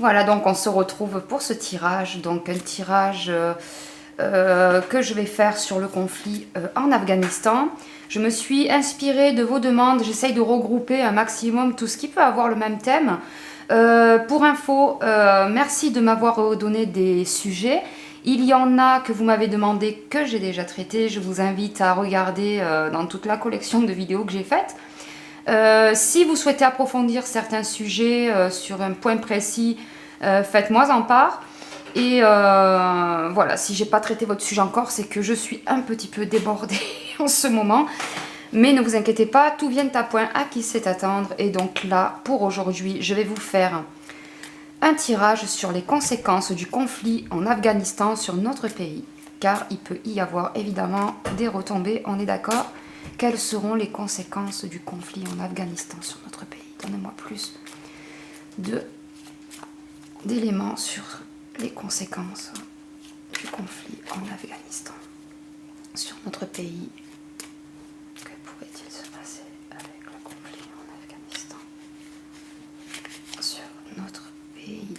Voilà, donc on se retrouve pour ce tirage. Donc un tirage que je vais faire sur le conflit en Afghanistan. Je me suis inspirée de vos demandes. J'essaye de regrouper un maximum tout ce qui peut avoir le même thème. Pour info, merci de m'avoir donné des sujets. Il y en a que vous m'avez demandé que j'ai déjà traité. Je vous invite à regarder dans toute la collection de vidéos que j'ai faites. Si vous souhaitez approfondir certains sujets sur un point précis, faites-moi en part. Et voilà, si j'ai pas traité votre sujet encore, c'est que je suis un petit peu débordée en ce moment. Mais ne vous inquiétez pas, tout vient à point, à qui sait attendre. Et donc là, pour aujourd'hui, je vais vous faire un tirage sur les conséquences du conflit en Afghanistan sur notre pays. Car il peut y avoir évidemment des retombées, on est d'accord? Quelles seront les conséquences du conflit en Afghanistan sur notre pays? Donnez-moi plus d'éléments sur les conséquences du conflit en Afghanistan sur notre pays. Que pourrait-il se passer avec le conflit en Afghanistan sur notre pays?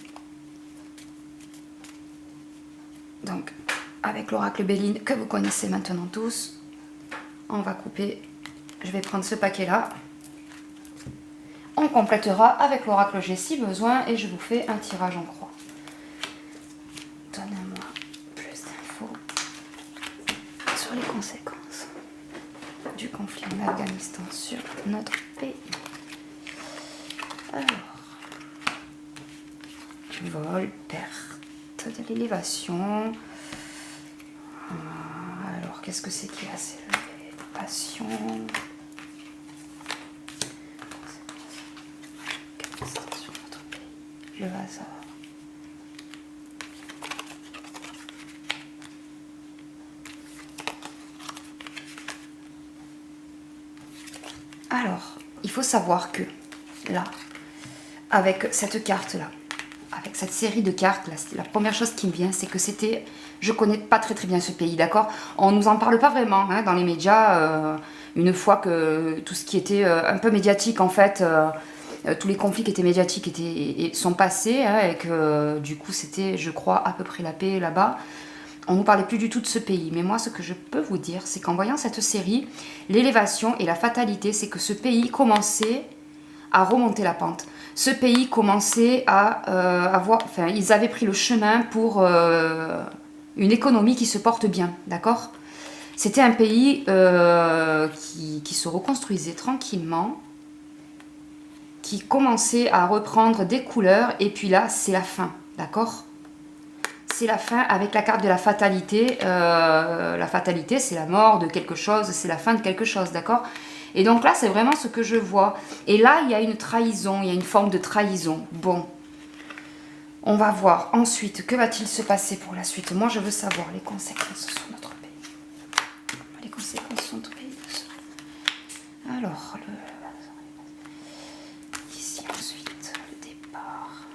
Donc, avec l'oracle Béline que vous connaissez maintenant tous, on va couper. Je vais prendre ce paquet-là. On complétera avec l'oracle G si besoin et je vous fais un tirage en croix. Donnez-moi plus d'infos sur les conséquences du conflit en Afghanistan sur notre pays. Alors, du vol, perte de l'élévation. Alors, qu'est-ce que c'est qui a assez élevé? Passion. Sur notre pays. Le hasard. Alors, il faut savoir que là, avec cette carte-là, avec cette série de cartes, là, la première chose qui me vient, c'est que c'était... Je connais pas très bien ce pays, d'accord? On nous en parle pas vraiment hein, dans les médias. Une fois que tout ce qui était un peu médiatique, en fait, tous les conflits qui étaient médiatiques sont passés, hein, et que du coup c'était, je crois, à peu près la paix là-bas. On ne nous parlait plus du tout de ce pays. Mais moi, ce que je peux vous dire, c'est qu'en voyant cette série, l'élévation et la fatalité, c'est que ce pays commençait à remonter la pente. Ce pays commençait à avoir... Enfin, ils avaient pris le chemin pour une économie qui se porte bien, d'accord? C'était un pays qui se reconstruisait tranquillement, qui commençait à reprendre des couleurs, et puis là, c'est la fin, d'accord? C'est la fin avec la carte de la fatalité. La fatalité, c'est la mort de quelque chose, c'est la fin de quelque chose, d'accord? Et donc là, c'est vraiment ce que je vois. Et là, il y a une trahison, il y a une forme de trahison. Bon, on va voir ensuite, que va-t-il se passer pour la suite? Moi, je veux savoir les conséquences sur notre pays. Les conséquences sur notre pays. Alors, ici ensuite, le départ.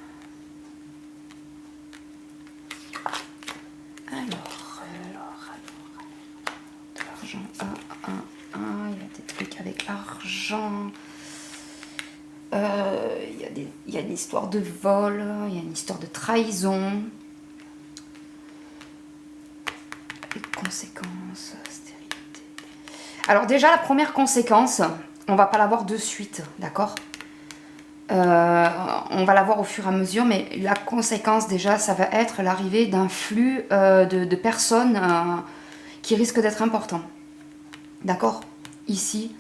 Alors, de l'argent, il y a des trucs avec l'argent. Il y a une histoire de vol, il y a une histoire de trahison. Les conséquences, stérilité. Alors déjà, la première conséquence, on va pas la voir de suite, d'accord? On va la voir au fur et à mesure, mais la conséquence déjà, ça va être l'arrivée d'un flux de personnes qui risque d'être important. D'accord? Ici,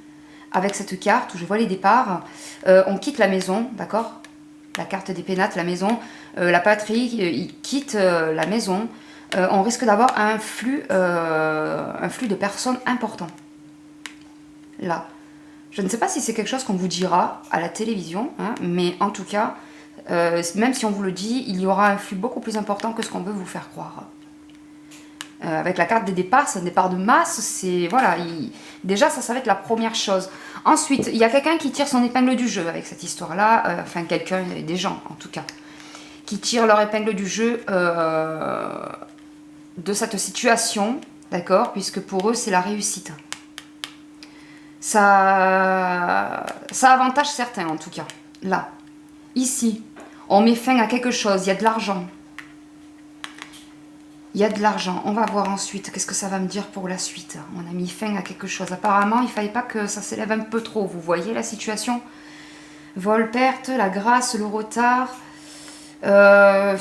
avec cette carte où je vois les départs, on quitte la maison, d'accord? La carte des pénates, la maison, la patrie, il quitte la maison. On risque d'avoir un flux de personnes important. Là. Je ne sais pas si c'est quelque chose qu'on vous dira à la télévision, hein, mais en tout cas, même si on vous le dit, il y aura un flux beaucoup plus important que ce qu'on veut vous faire croire. Avec la carte des départs, c'est un départ de masse, c'est... Voilà, déjà ça va être la première chose. Ensuite, il y a quelqu'un qui tire son épingle du jeu avec cette histoire-là, enfin quelqu'un, des gens en tout cas, qui tirent leur épingle du jeu de cette situation, d'accord, puisque pour eux c'est la réussite. Ça avantage certains en tout cas. Là, ici, On met fin à quelque chose, il y a de l'argent. Il y a de l'argent. On va voir ensuite qu'est-ce que ça va me dire pour la suite. On a mis fin à quelque chose. Apparemment, il ne fallait pas que ça s'élève un peu trop. Vous voyez la situation? Vol, perte, la grâce, le retard. Il y a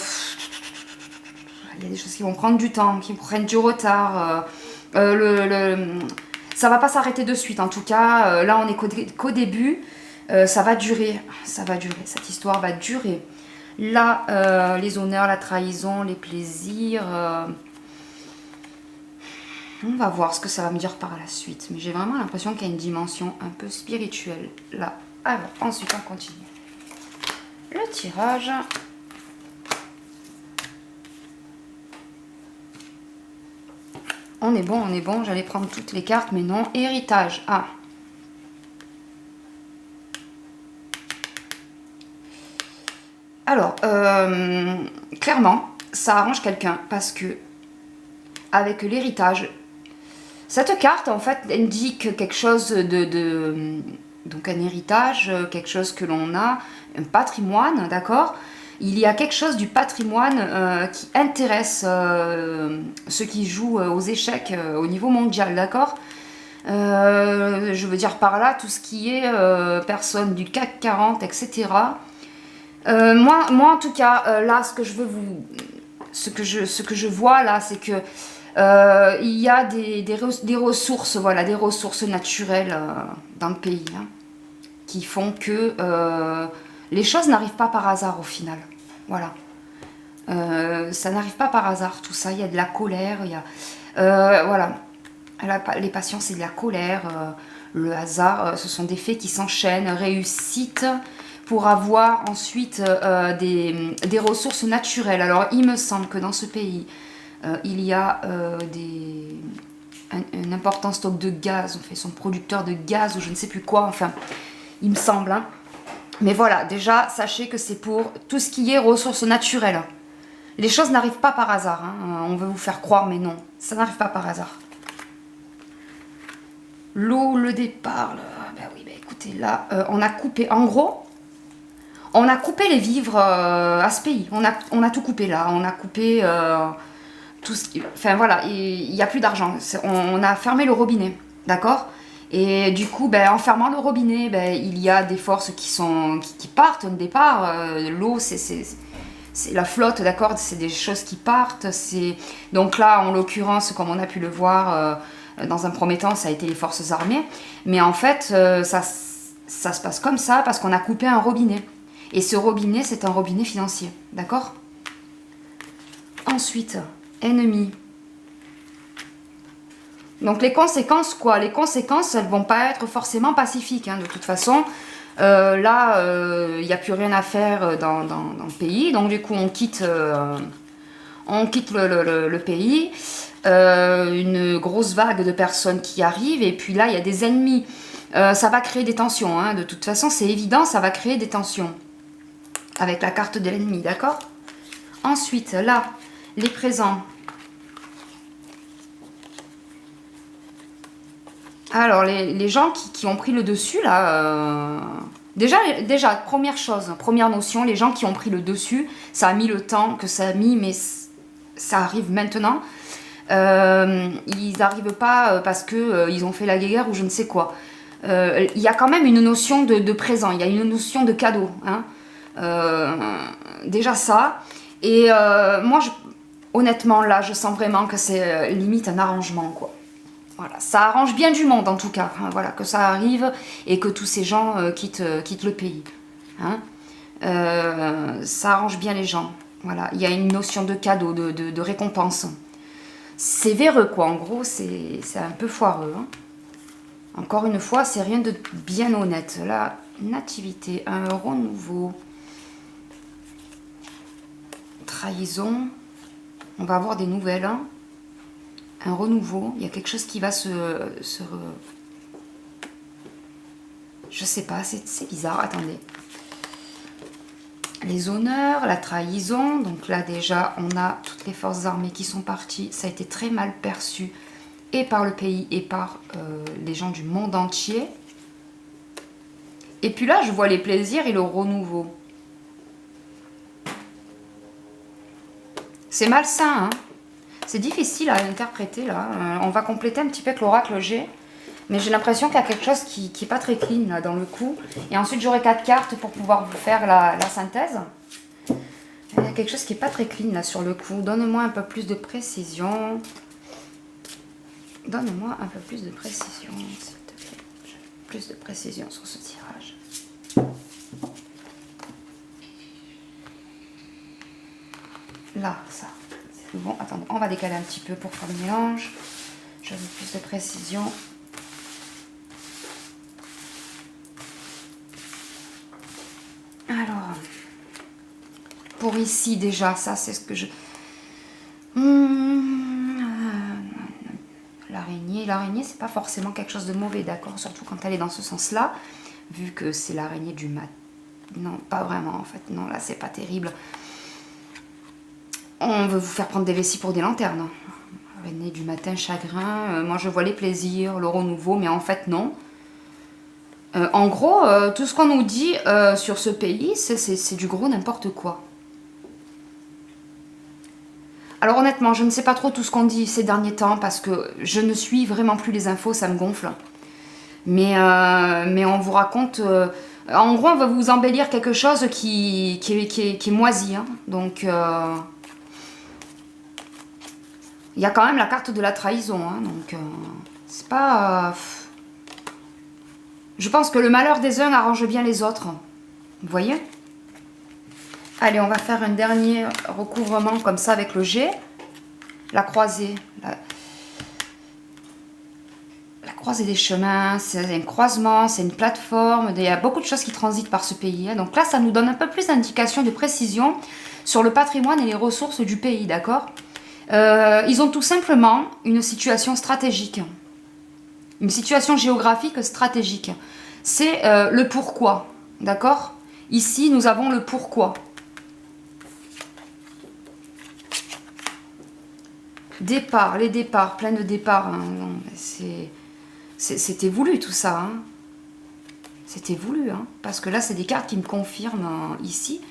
des choses qui vont prendre du temps, qui prennent du retard. Ça va pas s'arrêter de suite. En tout cas, là, on est qu'au début. Ça va durer. Ça va durer. Cette histoire va durer. Là, les honneurs, la trahison, les plaisirs. On va voir ce que ça va me dire par la suite. Mais j'ai vraiment l'impression qu'il y a une dimension un peu spirituelle là. Alors, ensuite, on continue. Le tirage. On est bon, on est bon. J'allais prendre toutes les cartes, mais non. Héritage. Ah. Alors, clairement, ça arrange quelqu'un parce que avec l'héritage, cette carte en fait indique quelque chose donc un héritage, quelque chose que l'on a, un patrimoine, d'accord? Il y a quelque chose du patrimoine qui intéresse ceux qui jouent aux échecs au niveau mondial, d'accord? Je veux dire par là tout ce qui est personnes du CAC 40, etc. Moi, en tout cas, là, ce que je vois là, c'est que il y a des ressources, voilà, des ressources naturelles dans le pays, hein, qui font que les choses n'arrivent pas par hasard au final. Voilà. Ça n'arrive pas par hasard, tout ça. Il y a de la colère, il y a... voilà. Les passions, c'est de la colère. Le hasard, ce sont des faits qui s'enchaînent. Réussite pour avoir ensuite des ressources naturelles. Alors, il me semble que dans ce pays, il y a un important stock de gaz. On fait son producteur de gaz ou je ne sais plus quoi. Enfin, il me semble. Hein. Mais voilà, déjà, sachez que c'est pour tout ce qui est ressources naturelles. Les choses n'arrivent pas par hasard. Hein. On veut vous faire croire, mais non. Ça n'arrive pas par hasard. L'eau, le départ. Ben oui, ben écoutez, là, on a coupé. En gros... On a coupé les vivres à ce pays. On a tout coupé là. On a coupé tout ce qui... Enfin voilà, il n'y a plus d'argent. On a fermé le robinet, d'accord? Et du coup, ben, en fermant le robinet, ben, il y a des forces qui partent au départ. L'eau, c'est la flotte, d'accord? C'est des choses qui partent. Donc là, en l'occurrence, comme on a pu le voir, dans un premier temps, ça a été les forces armées. Mais en fait, ça se passe comme ça parce qu'on a coupé un robinet. Et ce robinet, c'est un robinet financier, d'accord? Ensuite, ennemi. Donc les conséquences, quoi? Les conséquences, elles vont pas être forcément pacifiques, hein, de toute façon. Là, il n'y a plus rien à faire dans le pays. Donc du coup, on quitte le pays. Une grosse vague de personnes qui arrivent. Et puis là, il y a des ennemis. Ça va créer des tensions, hein, de toute façon, c'est évident, ça va créer des tensions. Avec la carte de l'ennemi, d'accord? Ensuite, là, les présents. Alors, les gens qui ont pris le dessus, là... Déjà, première chose, première notion, les gens qui ont pris le dessus, ça a mis le temps que ça a mis, mais ça arrive maintenant. Ils n'arrivent pas parce qu'ils ont fait la guerre ou je ne sais quoi. Il y a quand même une notion de présent, il y a une notion de cadeau, hein. Déjà ça et moi honnêtement là je sens vraiment que c'est limite un arrangement quoi. Voilà, ça arrange bien du monde en tout cas, hein, voilà, que ça arrive et que tous ces gens quittent le pays, hein. Ça arrange bien les gens, voilà, il y a une notion de cadeau, de récompense. C'est véreux quoi, en gros c'est un peu foireux, hein. Encore une fois, c'est rien de bien honnête. La nativité, un renouveau. Trahison. On va avoir des nouvelles. Hein. Un renouveau. Il y a quelque chose qui va Je sais pas, c'est bizarre. Attendez. Les honneurs, la trahison. Donc là, déjà, on a toutes les forces armées qui sont parties. Ça a été très mal perçu. Et par le pays et par les gens du monde entier. Et puis là, je vois les plaisirs et le renouveau. C'est malsain, hein. C'est difficile à interpréter, là. On va compléter un petit peu avec l'oracle G. Mais j'ai l'impression qu'il y a quelque chose qui n'est pas très clean, là, dans le coup. Et ensuite, j'aurai 4 cartes pour pouvoir vous faire la synthèse. Il y a quelque chose qui n'est pas très clean, là, sur le coup. Donne-moi un peu plus de précision. Donne-moi un peu plus de précision, s'il te plaît. Plus de précision sur ce tirage. Là, ça. C'est bon. Attendez, on va décaler un petit peu pour faire le mélange. Je veux plus de précision. Alors, pour ici déjà, ça c'est ce que je... L'araignée, c'est pas forcément quelque chose de mauvais, d'accord? Surtout quand elle est dans ce sens-là, vu que c'est l'araignée du mat. Non, pas vraiment en fait. Non, là c'est pas terrible. On veut vous faire prendre des vessies pour des lanternes. Araignée du matin, chagrin. Moi je vois les plaisirs, le renouveau, mais en fait non. En gros, tout ce qu'on nous dit sur ce pays, c'est du gros n'importe quoi. Alors honnêtement, je ne sais pas trop tout ce qu'on dit ces derniers temps parce que je ne suis vraiment plus les infos, ça me gonfle. Mais on vous raconte... en gros, on va vous embellir quelque chose qui est moisi. Hein. Donc, il y a quand même la carte de la trahison. Hein. Donc, c'est pas... je pense que le malheur des uns arrange bien les autres. Vous voyez ? Allez, on va faire un dernier recouvrement comme ça avec le G. La croisée. La croisée des chemins, c'est un croisement, c'est une plateforme. Il y a beaucoup de choses qui transitent par ce pays. Hein. Donc là, ça nous donne un peu plus d'indications, de précision sur le patrimoine et les ressources du pays, d'accord ? Ils ont tout simplement une situation stratégique. Une situation géographique stratégique. C'est le pourquoi, d'accord ? Ici, nous avons le pourquoi. Départ, les départs, plein de départs. Hein. C'était voulu tout ça. Hein. C'était voulu. Hein. Parce que là, c'est des cartes qui me confirment ici.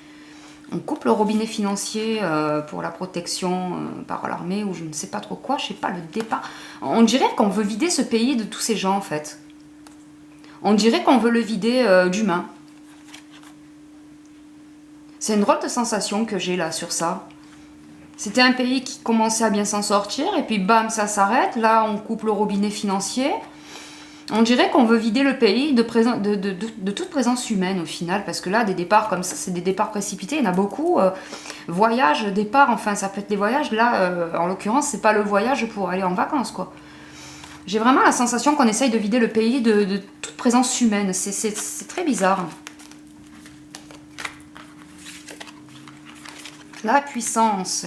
On coupe le robinet financier pour la protection par l'armée ou je ne sais pas trop quoi. Je sais pas, le départ. On dirait qu'on veut vider ce pays de tous ces gens en fait. On dirait qu'on veut le vider d'humains. C'est une drôle de sensation que j'ai là sur ça. C'était un pays qui commençait à bien s'en sortir et puis bam, ça s'arrête. Là, on coupe le robinet financier. On dirait qu'on veut vider le pays de toute présence humaine au final. Parce que là, des départs comme ça, c'est des départs précipités. Il y en a beaucoup. Voyage, départ, enfin, ça peut être des voyages. Là, en l'occurrence, c'est pas le voyage pour aller en vacances, quoi. J'ai vraiment la sensation qu'on essaye de vider le pays de toute présence humaine. C'est très bizarre. La puissance,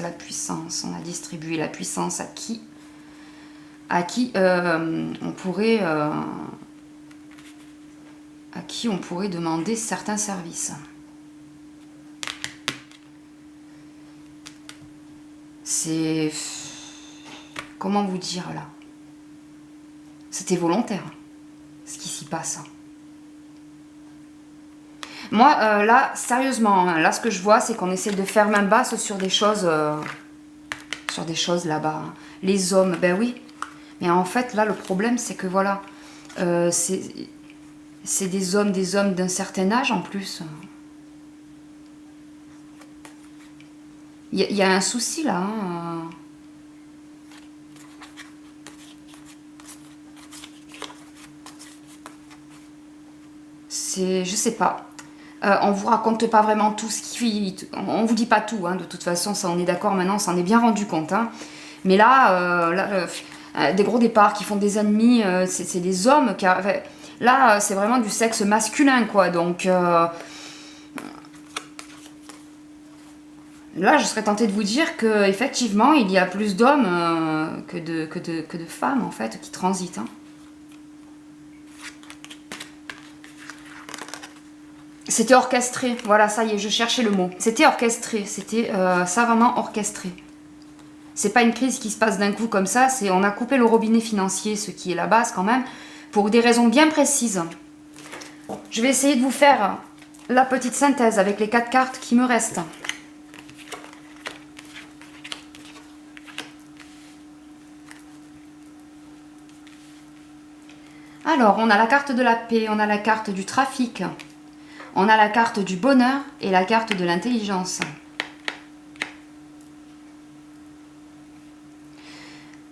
on a distribué la puissance à qui on pourrait demander certains services. C'est... Comment vous dire là? C'était volontaire, ce qui s'y passe. Moi, là, sérieusement, hein, là, ce que je vois, c'est qu'on essaie de faire main basse sur des choses là-bas. Hein. Les hommes, ben oui. Mais en fait, là, le problème, c'est que voilà, c'est des hommes d'un certain âge en plus. Il y a un souci là. Hein. Je sais pas. On vous raconte pas vraiment tout ce qui... On vous dit pas tout, hein, de toute façon, ça on est d'accord maintenant, on s'en est bien rendu compte. Hein. Mais là, des gros départs qui font des ennemis, c'est des hommes qui... Là, c'est vraiment du sexe masculin, quoi, donc... Là, je serais tentée de vous dire qu'effectivement, il y a plus d'hommes que de femmes, en fait, qui transitent. Hein. C'était orchestré, voilà, ça y est, je cherchais le mot. C'était orchestré, c'était savamment orchestré. C'est pas une crise qui se passe d'un coup comme ça, c'est on a coupé le robinet financier, ce qui est la base quand même, pour des raisons bien précises. Je vais essayer de vous faire la petite synthèse avec les 4 cartes qui me restent. Alors, on a la carte de la paix, on a la carte du trafic, on a la carte du bonheur et la carte de l'intelligence.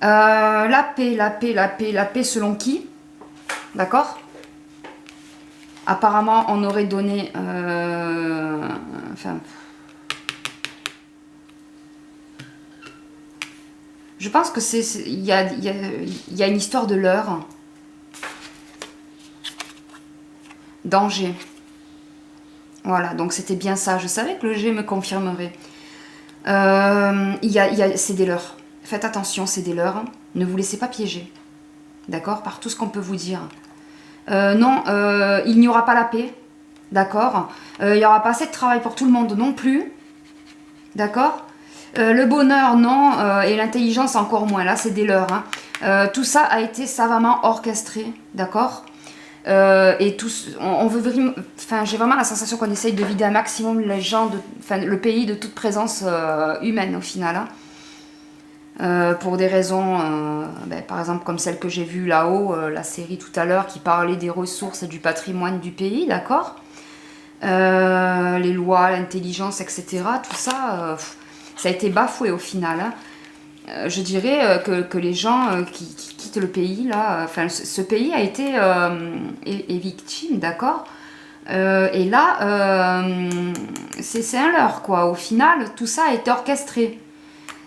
La paix, la paix, la paix, la paix selon qui? D'accord? Apparemment, on aurait donné... enfin... Je pense que c'est... Il y a une histoire de l'heure. Danger. Voilà, donc c'était bien ça. Je savais que le G me confirmerait. C'est des leurres. Faites attention, c'est des leurres. Ne vous laissez pas piéger. D'accord? Par tout ce qu'on peut vous dire. Non, il n'y aura pas la paix. D'accord? Il n'y aura pas assez de travail pour tout le monde non plus. D'accord? Le bonheur, non. Et l'intelligence, encore moins. Là, c'est des leurres. Hein. Tout ça a été savamment orchestré. D'accord? Et tous, on veut vraiment... Enfin, j'ai vraiment la sensation qu'on essaye de vider un maximum les gens, le pays de toute présence humaine, au final. Hein. Pour des raisons, par exemple comme celle que j'ai vue là-haut, la série tout à l'heure qui parlait des ressources et du patrimoine du pays, d'accord, les lois, l'intelligence, etc. Tout ça, ça a été bafoué au final. Hein. Je dirais que les gens qui quittent le pays, là, enfin ce pays a été est victime, d'accord, et là, c'est un leurre, quoi. Au final, tout ça a été orchestré.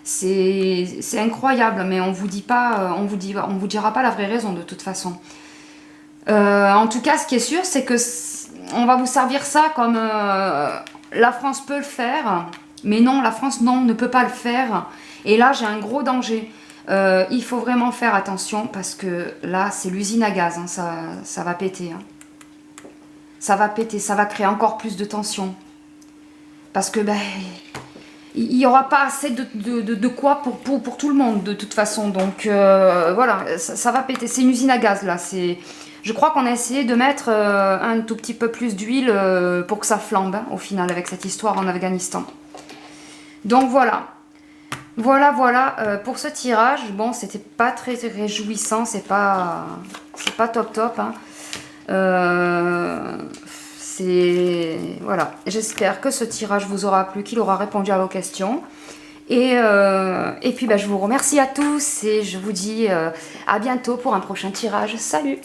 C'est incroyable, mais on vous dira pas la vraie raison de toute façon. En tout cas, ce qui est sûr, c'est que on va vous servir ça comme la France peut le faire, mais non, la France non, ne peut pas le faire. Et là, j'ai un gros danger. Il faut vraiment faire attention parce que là, c'est l'usine à gaz. Hein, ça va péter. Hein. Ça va péter, ça va créer encore plus de tension. Parce que il n'y aura pas assez de quoi pour tout le monde de toute façon. Donc voilà, ça va péter. C'est une usine à gaz là. Je crois qu'on a essayé de mettre un tout petit peu plus d'huile pour que ça flambe hein, au final avec cette histoire en Afghanistan. Donc voilà. Voilà pour ce tirage. Bon, c'était pas très réjouissant. C'est pas top. Hein. Voilà, j'espère que ce tirage vous aura plu, qu'il aura répondu à vos questions. Et puis je vous remercie à tous et je vous dis à bientôt pour un prochain tirage. Salut!